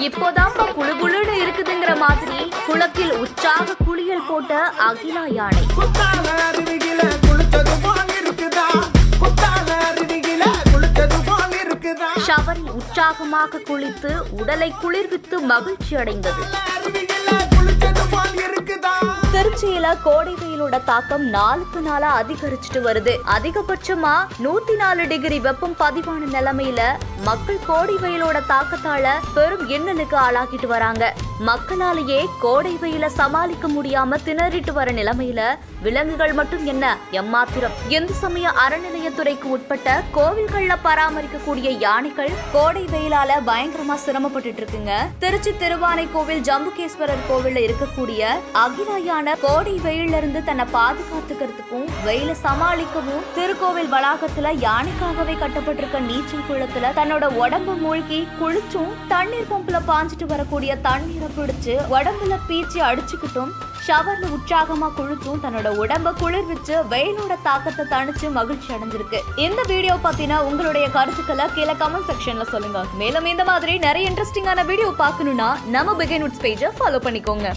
இப்போதான் குளுகுளுன்னு இருக்குதுங்கிற மாதிரி குளத்தில் உற்சாக குளியல் போட்ட அகிலா யானை. ஷவரில் உற்சாகமாக குளித்து உடலை குளிர்வித்து மகிழ்ச்சி அடைந்தது. திருச்சியில கோடை வெயிலோட தாக்கம் நாளுக்கு நாளா அதிகரிச்சுட்டு வருது. அதிகபட்சமா 104 டிகிரி வெப்பம் பதிவான நிலைமையில மக்கள் கோடை வெயிலோட தாக்கத்தால பெரும் இன்னலுக்கு ஆளாகிட்டு வராங்க. மக்களாலேயே கோடை வெயில சமாளிக்க முடியாம திணறிட்டு வர நிலைமையில விலங்குகள் மட்டும் என்ன எம்மாத்திரம். இந்து சமய அறநிலையத்துறைக்கு உட்பட்ட கோவில்கள்ல பராமரிக்கக்கூடிய யானைகள் கோடை வெயிலால பயங்கரமா சிரமப்பட்டு இருக்குங்க. திருச்சி திருவானை கோவில் ஜம்புகேஸ்வரர் கோவில்ல இருக்கக்கூடிய அகிலா யானை கோடை வெயில இருந்து தன்னை பாதுகாத்துக்கிறதுக்கும் வெயில சமாளிக்கவும் திருக்கோவில் வளாகத்துல யானைக்காகவே கட்டப்பட்டிருக்க நீச்சல் குளத்துல தன்னோட உடம்பு மூழ்கி குளிச்சும் தண்ணீர் பம்புல பாஞ்சிட்டு வரக்கூடிய தண்ணீரை பிடிச்சு உடம்புல பீச்சி அடிச்சுக்கிட்டும் ஷவர்ல உற்சாகமா குளிச்சும் தன்னோட உடம்ப குளிர்விச்சு வெயிலோட தாக்கத்தை தணிச்சு மகிழ்ச்சி அடைஞ்சிருக்கு. இந்த வீடியோ பத்தின உங்களுடைய கருத்துக்களை கீழே கமெண்ட் செக்ஷன்ல சொல்லுங்க. மேலும் இந்த மாதிரி நிறைய இன்ட்ரெஸ்டிங்கான வீடியோ பார்க்கணும்னா நம்ம பிகின் உட்ஸ் பேஜை ஃபாலோ பண்ணிக்கோங்க.